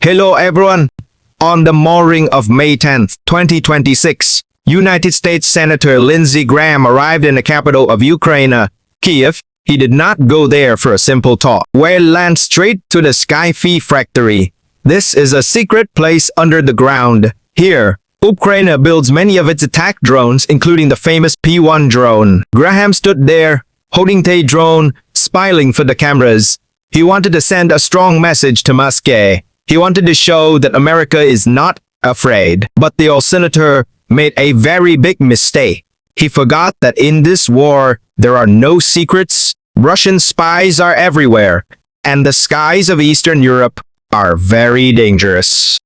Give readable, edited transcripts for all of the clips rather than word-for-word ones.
Hello everyone. On the morning of May 10th, 2026, United States Senator Lindsey Graham arrived in the capital of Ukraine, Kiev. He did not go there for a simple talk. Where land straight to the Skyfi factory. This is a secret place under the ground. Here, Ukraine builds many of its attack drones, including the famous P-1 drone. Graham stood there, holding the drone, smiling for the cameras. He wanted to send a strong message to Moscow. He wanted to show that America is not afraid. But the old senator made a very big mistake. He forgot that in this war, there are no secrets. Russian spies are everywhere, and the skies of Eastern Europe are very dangerous.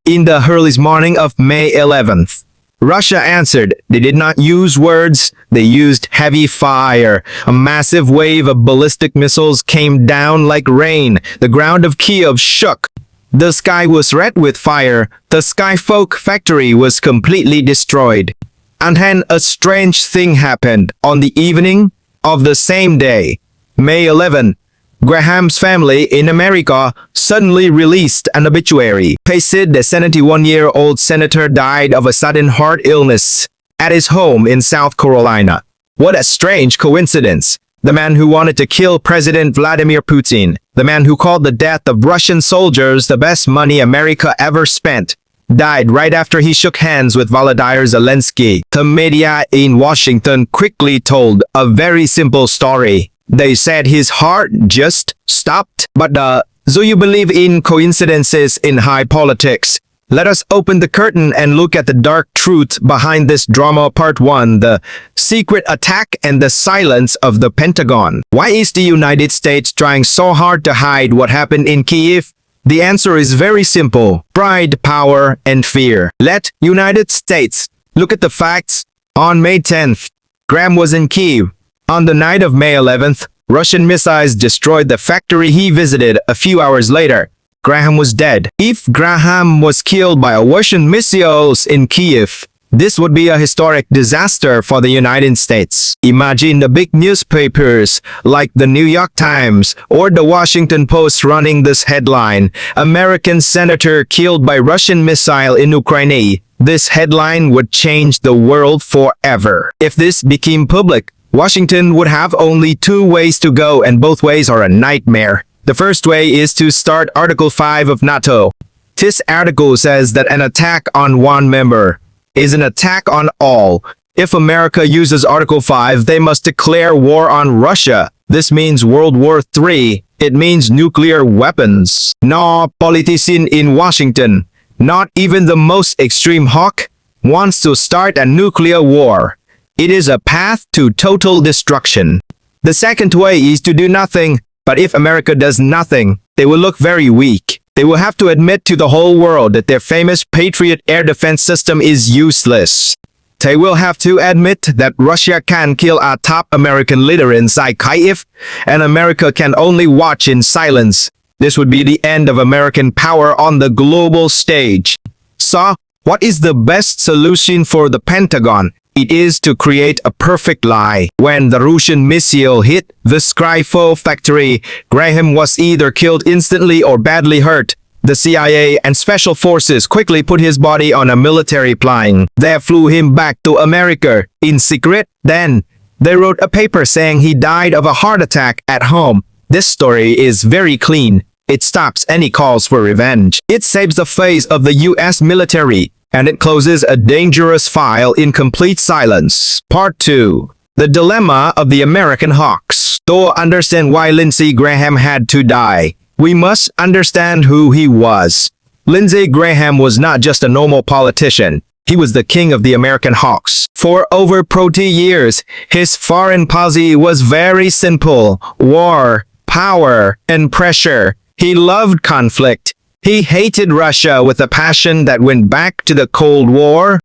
In the early morning of May 11th, Russia answered. They did not use words, they used heavy fire. A massive wave of ballistic missiles came down like rain. The ground of Kiev shook. The sky was red with fire. The Skyfolk factory was completely destroyed. And then a strange thing happened. On the evening of the same day, May 11, Graham's family in America suddenly released an obituary. They said the 71-year-old senator died of a sudden heart illness at his home in South Carolina. What a strange coincidence. The man who wanted to kill President Vladimir Putin, the man who called the death of Russian soldiers the best money America ever spent, died right after he shook hands with Volodymyr Zelensky. The media in Washington quickly told a very simple story. They said his heart just stopped. But so you believe in coincidences in high politics? Let us open the curtain and look at the dark truth behind this drama. Part 1. The secret attack and the silence of the Pentagon. Why is the United States trying so hard to hide what happened in Kiev? The answer is very simple. Pride, power, and fear. Let United States look at the facts. On May 10th, Graham was in Kiev. On the night of May 11th, Russian missiles destroyed the factory he visited. A few hours later, Graham was dead. If Graham was killed by Russian missiles in Kiev, this would be a historic disaster for the United States. Imagine the big newspapers like the New York Times or the Washington Post running this headline: American senator killed by Russian missile in Ukraine. This headline would change the world forever. If this became public, Washington would have only two ways to go, and both ways are a nightmare. The first way is to start Article 5 of NATO. This article says that an attack on one member is an attack on all. If America uses Article 5, they must declare war on Russia. This means World War III. It means nuclear weapons. No politician in Washington, not even the most extreme hawk, wants to start a nuclear war. It is a path to total destruction. The second way is to do nothing. But if America does nothing, they will look very weak. They will have to admit to the whole world that their famous Patriot air defense system is useless. They will have to admit that Russia can kill our top American leader inside Kyiv, and America can only watch in silence. This would be the end of American power on the global stage. So, what is the best solution for the Pentagon? It is to create a perfect lie. When the Russian missile hit the Skyfo factory, Graham was either killed instantly or badly hurt. The CIA and special forces quickly put his body on a military plane. They flew him back to America in secret. Then, they wrote a paper saying he died of a heart attack at home. This story is very clean. It stops any calls for revenge. It saves the face of the US military. And it closes a dangerous file in complete silence. Part 2. The Dilemma of the American Hawks. To understand why Lindsey Graham had to die, we must understand who he was. Lindsey Graham was not just a normal politician. He was the king of the American Hawks. For over 40 years, his foreign policy was very simple: war, power, and pressure. He loved conflict. He hated Russia with a passion that went back to the Cold War.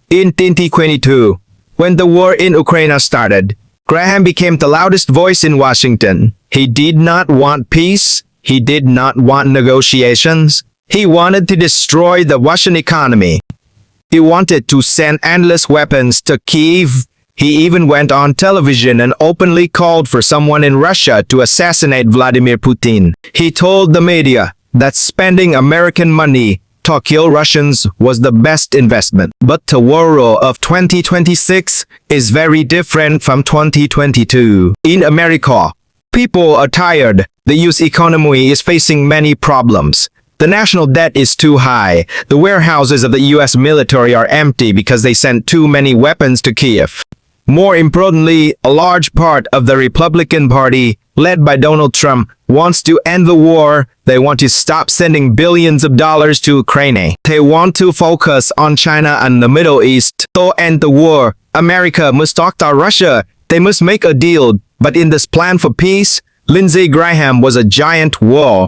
In 2022, when the war in Ukraine started, Graham became the loudest voice in Washington. He did not want peace. He did not want negotiations. He wanted to destroy the Russian economy. He wanted to send endless weapons to Kyiv. He even went on television and openly called for someone in Russia to assassinate Vladimir Putin. He told the media, that spending American money to kill Russians was the best investment. But the world of 2026 is very different from 2022. In America, people are tired. The US economy is facing many problems. The national debt is too high. The warehouses of the US military are empty because they sent too many weapons to Kiev. More importantly, a large part of the Republican Party, led by Donald Trump, wants to end the war. They want to stop sending billions of dollars to Ukraine. They want to focus on China and the Middle East. To end the war, America must talk to Russia. They must make a deal. But in this plan for peace, Lindsey Graham was a giant wall.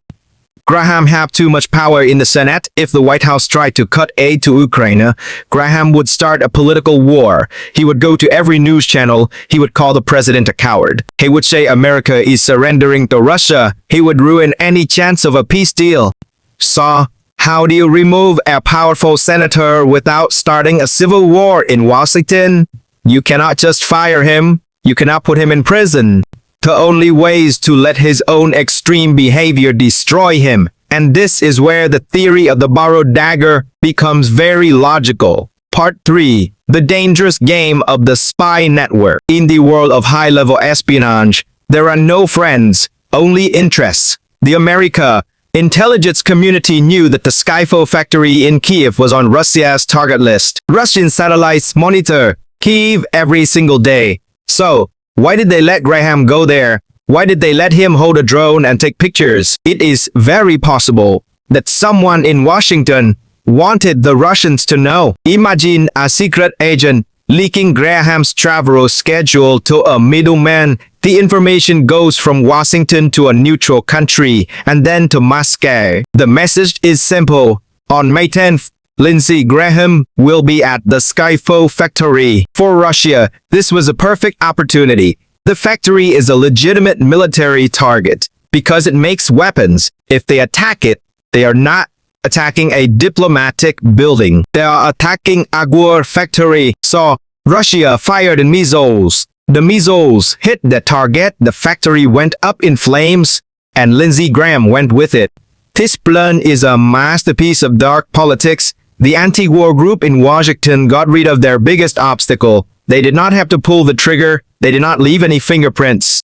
Graham had too much power in the Senate. If the White House tried to cut aid to Ukraine, Graham would start a political war. He would go to every news channel. He would call the president a coward. He would say America is surrendering to Russia. He would ruin any chance of a peace deal. So, how do you remove a powerful senator without starting a civil war in Washington? You cannot just fire him. You cannot put him in prison. The only way is to let his own extreme behavior destroy him. And this is where the theory of the borrowed dagger becomes very logical. Part 3. The dangerous game of the spy network. In the world of high-level espionage, there are no friends, only interests. The American intelligence community knew that the Skyfall factory in Kiev was on Russia's target list. Russian satellites monitor Kiev every single day. So, why did they let Graham go there? Why did they let him hold a drone and take pictures? It is very possible that someone in Washington wanted the Russians to know. Imagine a secret agent leaking Graham's travel schedule to a middleman. The information goes from Washington to a neutral country and then to Moscow. The message is simple. On May 10th, Lindsey Graham will be at the Skyfall factory. For Russia, this was a perfect opportunity. The factory is a legitimate military target because it makes weapons. If they attack it, they are not attacking a diplomatic building. They are attacking a war factory. So, Russia fired missiles. The missiles hit the target, the factory went up in flames, and Lindsey Graham went with it. This plan is a masterpiece of dark politics. The anti-war group in Washington got rid of their biggest obstacle. They did not have to pull the trigger. They did not leave any fingerprints.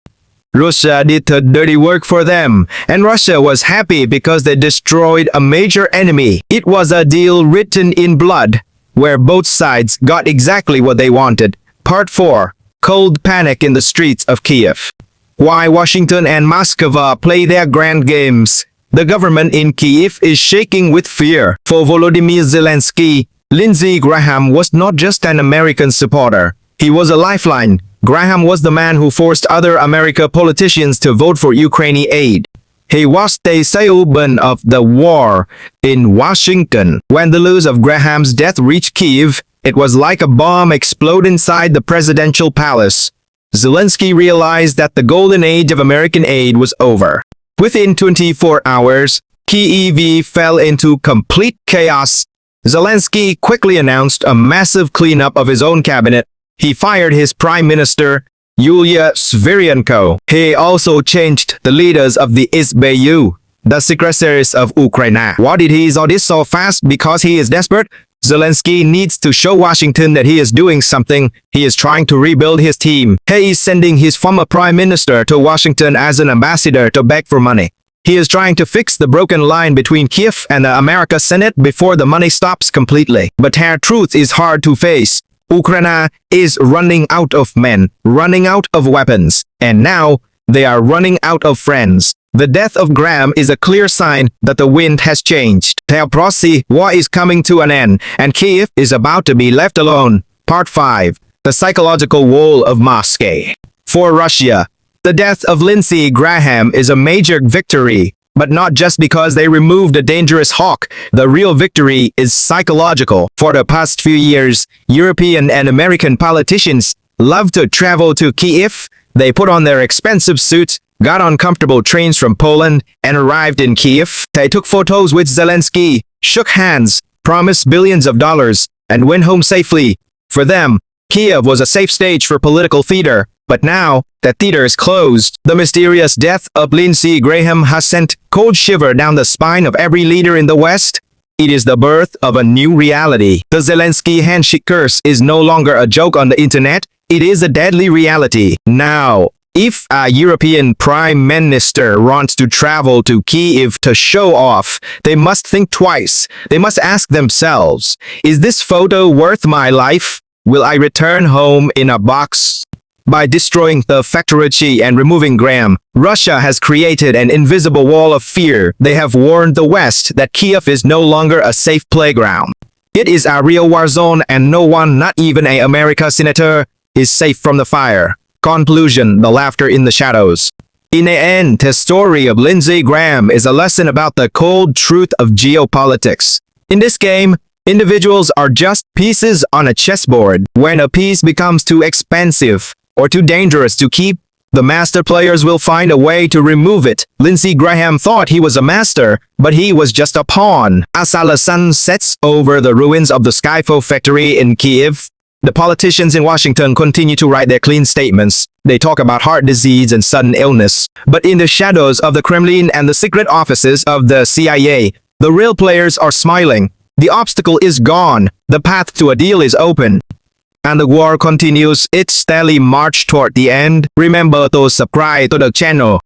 Russia did the dirty work for them, and Russia was happy because they destroyed a major enemy. It was a deal written in blood, where both sides got exactly what they wanted. Part 4. Cold panic in the streets of Kiev. Why Washington and Moscow play their grand games. The government in Kiev is shaking with fear. For Volodymyr Zelensky, Lindsey Graham was not just an American supporter. He was a lifeline. Graham was the man who forced other American politicians to vote for Ukrainian aid. He was the salesman of the war in Washington. When the news of Graham's death reached Kiev, it was like a bomb explode inside the presidential palace. Zelensky realized that the golden age of American aid was over. Within 24 hours, Kyiv fell into complete chaos. Zelensky quickly announced a massive cleanup of his own cabinet. He fired his prime minister, Yulia Svirienko. He also changed the leaders of the SBU, the Secretaries of Ukraine. Why did he do this so fast? Because he is desperate? Zelensky needs to show Washington that he is doing something. He is trying to rebuild his team. He is sending his former prime minister to Washington as an ambassador to beg for money. He is trying to fix the broken line between Kiev and the American Senate before the money stops completely. But her truth is hard to face. Ukraine is running out of men, running out of weapons, and now they are running out of friends. The death of Graham is a clear sign that the wind has changed. The proxy war is coming to an end, and Kiev is about to be left alone. Part 5. The psychological wall of Moscow. For Russia, the death of Lindsey Graham is a major victory, but not just because they removed a dangerous hawk. The real victory is psychological. For the past few years, European and American politicians love to travel to Kiev. They put on their expensive suits, got on comfortable trains from Poland, and arrived in Kiev. They took photos with Zelensky, shook hands, promised billions of dollars, and went home safely. For them, Kiev was a safe stage for political theater. But now that theater is closed, the mysterious death of Lindsey Graham has sent cold shiver down the spine of every leader in the West. It is the birth of a new reality. The Zelensky handshake curse is no longer a joke on the internet. It is a deadly reality. Now, if a European Prime Minister wants to travel to Kyiv to show off, they must think twice. They must ask themselves, is this photo worth my life? Will I return home in a box? By destroying the factory and removing Graham, Russia has created an invisible wall of fear. They have warned the West that Kyiv is no longer a safe playground. It is a real war zone and no one, not even an American senator, is safe from the fire. Conclusion, the laughter in the shadows. In the end, the story of Lindsey Graham is a lesson about the cold truth of geopolitics. In this game, individuals are just pieces on a chessboard. When a piece becomes too expensive or too dangerous to keep, the master players will find a way to remove it. Lindsey Graham thought he was a master, but he was just a pawn. As the sun sets over the ruins of the Skyfo factory in Kyiv, the politicians in Washington continue to write their clean statements. They talk about heart disease and sudden illness. But in the shadows of the Kremlin and the secret offices of the CIA, the real players are smiling. The obstacle is gone. The path to a deal is open. And the war continues its steady march toward the end. Remember to subscribe to the channel.